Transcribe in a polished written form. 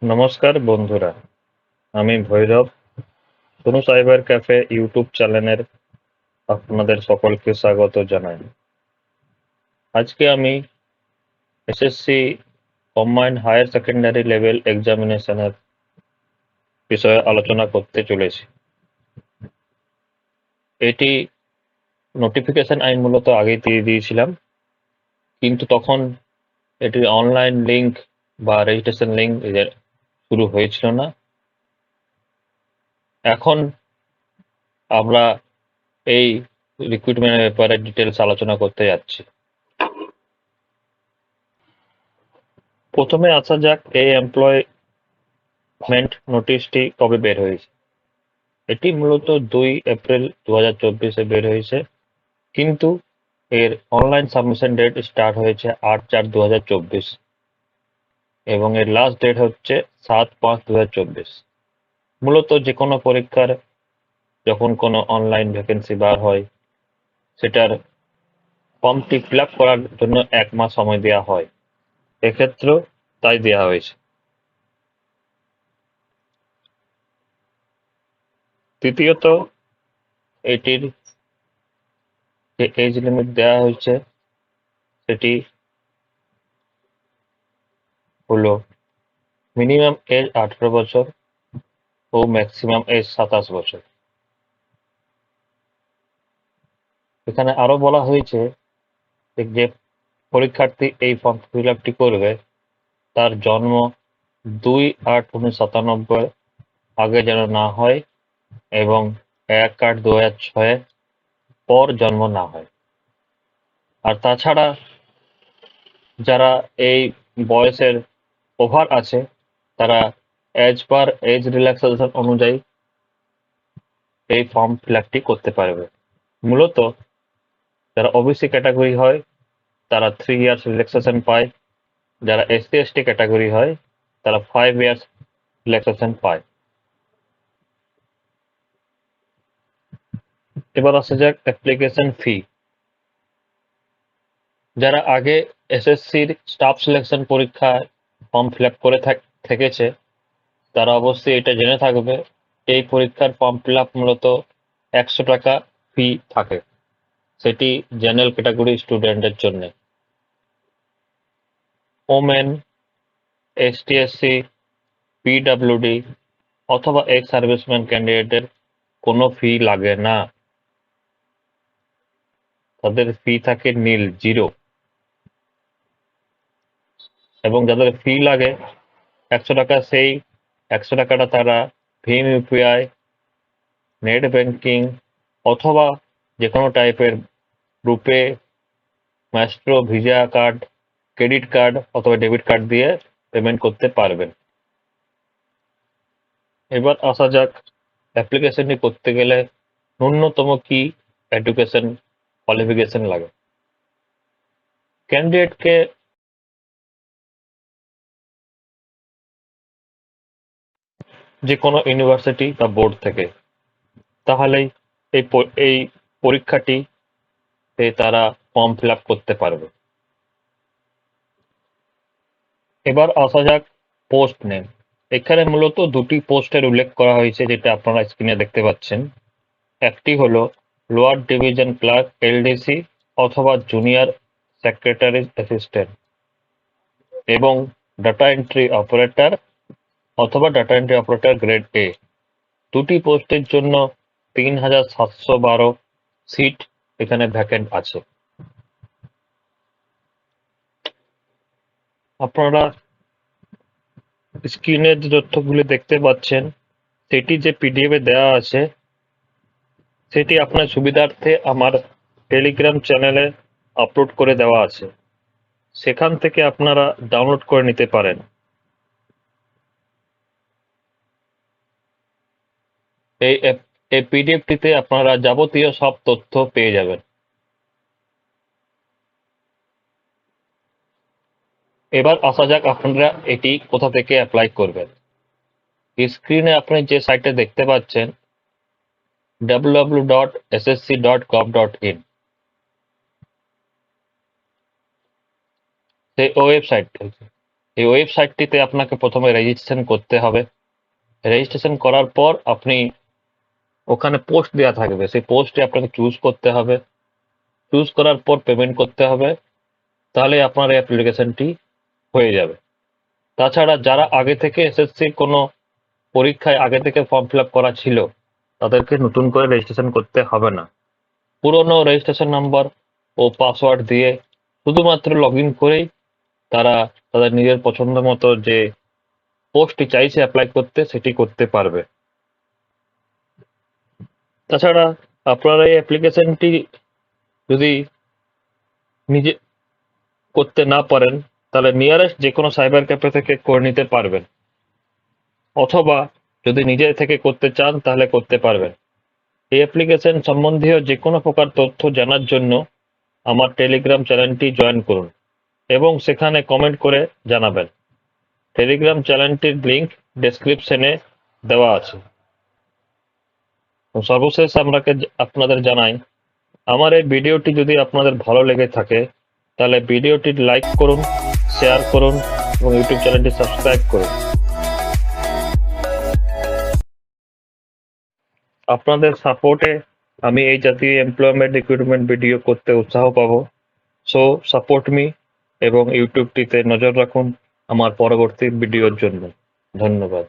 নমস্কার বন্ধুরা, আমি Bhairab. Sonu cyber cafe YouTube চ্যানেলের আপনাদের সকলকে স্বাগত জানাই। আজকে আমি SSC combined higher secondary level এক্সামিনেশনের বিষয়ে আলোচনা করতে চলেছি। এটি নোটিফিকেশন আমি মূলত আগেই দিয়ে দিয়েছিলাম, কিন্তু তখন এটির অনলাইন লিঙ্ক বা রেজিস্ট্রেশন লিঙ্ক শুরু হয়েছিল না। এখন আমরা এই রিক্রুটমেন্টের ব্যাপারে ডিটেলস আলোচনা করতে যাচ্ছি। প্রথমে আসা যাক এই এমপ্লয়মেন্ট নোটিশটি কবে বের হয়েছে। এটি মূলত 2 এপ্রিল 2024 বের হয়েছে, কিন্তু এর অনলাইন সাবমিশন ডেট স্টার্ট হয়েছে 8/4/2024 এবং এর লাস্ট ডেট হচ্ছে 7/5/2024। মূলত যে কোনো পরীক্ষার যখন কোনো অনলাইন ভ্যাকেন্সি বার হয়, সেটার ফর্মটি ফিল আপ করার জন্য 1 মাস সময় দেওয়া হয়। এক্ষেত্রেও তাই দেওয়া হয়েছে। তৃতীয়ত, এটির যে এজ লিমিট দেওয়া হয়েছে সেটি হলো মিনিমাম এজ 18 বছর ও ম্যাক্সিমাম এজ 27 বছর। এখানে আরো বলা হয়েছে যে পরীক্ষার্থী এই ফর্ম ফিল আপটি করবে তার জন্ম 2/8/1997 আগে যেন না হয় এবং 1/8/2006 পর জন্ম না হয়। আর তাছাড়া যারা এই বয়সের ওভার আছে তারা এজ পার এজ রিল্যাক্সেশন অনুযায়ী এই ফর্ম ফিল আপটি করতে পারবে। মূলত যারা ওবিসি ক্যাটাগরি হয় তারা 3 ইয়ার্স রিল্যাক্সেশন পায়, যারা SC/ST ক্যাটাগরি হয় তারা 5 ইয়ার্স রিল্যাক্সেশন পায়। এবার আসা যাক অ্যাপ্লিকেশন ফি। যারা আগে এসএসসির স্টাফ সিলেকশন পরীক্ষায় ফর্ম ফিল আপ করে থেকেছে তারা অবশ্যই এটা জেনে থাকবে, এই পরীক্ষার ফর্ম ফিল আপ মূলত 100 টাকা ফি থাকে, সেটি জেনারেল ক্যাটাগরি স্টুডেন্টের জন্য। ওমেন, ST/SC, PWD অথবা এক্স সার্ভিসম্যান ক্যান্ডিডেটের কোনো ফি লাগে না, তাদের ফি থাকে নীল, 0। এবং যাদের ফি লাগে 100 টাকা, সেই 100 টাকাটা তারা ভীম ইউপিআই, নেট ব্যাংকিং অথবা যে কোনো টাইপের RuPay, maestro, visa card, credit card অথবা ডেবিট কার্ড দিয়ে পেমেন্ট করতে পারবেন। এবার আসা যাক অ্যাপ্লিকেশনটি করতে গেলে ন্যূনতম কি এডুকেশন কোয়ালিফিকেশন লাগে। ক্যান্ডিডেটকে যে কোনো ইউনিভার্সিটি বা বোর্ড থেকে, তাহলেই এই পরীক্ষাটিতে তারা ফর্ম ফিল আপ করতে পারবে। এবার আসা যাক পোস্ট নেম। এখানে মূলত দুটি পোস্টের উল্লেখ করা হয়েছে, যেটা আপনারা স্ক্রিনে দেখতে পাচ্ছেন। একটি হলো লোয়ার ডিভিশন ক্লার্ক LDC অথবা জুনিয়র সেক্রেটারি অ্যাসিস্ট্যান্ট এবং ডাটা এন্ট্রি অপারেটর অথবা data entry operator grade A। দুটি পোস্টের জন্য 3712 সিট এখানে ভ্যাকেন্ট আছে। আপনারা স্ক্রিনে যে তথ্যগুলি দেখতে পাচ্ছেন সেটি যে PDF এ দেওয়া আছে সেটি আপনার সুবিধার্থে আমার টেলিগ্রাম চ্যানেলে আপলোড করে দেওয়া আছে, সেখান থেকে আপনারা ডাউনলোড করে নিতে পারেন। এই পিডিএফটিতে আপনারা যাবতীয় সব তথ্য পেয়ে যাবেন। এবার আসা যাক আপনারা এটি কোথা থেকে অ্যাপ্লাই করবেন। স্ক্রিনে আপনি যে সাইটে দেখতে পাচ্ছেন www.ssc.gov.in, সেই ওয়েবসাইট, এই ওয়েবসাইটটিতে আপনাকে প্রথমে রেজিস্ট্রেশন করতে হবে। রেজিস্ট্রেশন করার পর আপনি ওখানে পোস্ট দেওয়া থাকবে, সেই পোস্টে আপনাকে চুজ করতে হবে। চুজ করার পর পেমেন্ট করতে হবে, তাহলে আপনার এই অ্যাপ্লিকেশনটি হয়ে যাবে। তাছাড়া যারা আগে থেকে এসএসসির কোনো পরীক্ষায় আগে থেকে ফর্ম ফিল আপ করা ছিল, তাদেরকে নতুন করে রেজিস্ট্রেশন করতে হবে না। পুরনো রেজিস্ট্রেশন নাম্বার ও পাসওয়ার্ড দিয়ে শুধুমাত্র লগ ইন করেই তারা তাদের নিজের পছন্দ মতো যে পোস্টটি চাইছে অ্যাপ্লাই করতে, সেটি করতে পারবে। তাছাড়া আপনারা এই অ্যাপ্লিকেশনটি যদি নিজে করতে না পারেন, তাহলে নিয়ারেস্ট যে কোনো সাইবার ক্যাফে থেকে করে নিতে পারবেন, অথবা যদি নিজে থেকে করতে চান তাহলে করতে পারবেন। এই অ্যাপ্লিকেশন সম্বন্ধীয় যে কোনো প্রকার তথ্য জানার জন্য আমার টেলিগ্রাম চ্যানেলটি জয়েন করুন এবং সেখানে কমেন্ট করে জানাবেন। টেলিগ্রাম চ্যানেলটির লিঙ্ক ডেসক্রিপশনে দেওয়া আছে। সর্বশেষ আপনাদের জানাই, আমার এই ভিডিওটি যদি আপনাদের ভালো লেগে থাকে তাহলে ভিডিওটি লাইক করুন, শেয়ার করুন এবং ইউটিউব চ্যানেলটি সাবস্ক্রাইব করুন। আপনাদের সাপোর্টে আমি এই জাতীয় এমপ্লয়মেন্ট রিক্রুটমেন্ট ভিডিও করতে উৎসাহ পাবো। সো সাপোর্ট মি এবং ইউটিউবটিতে নজর রাখুন আমার পরবর্তী ভিডিওর জন্য। ধন্যবাদ।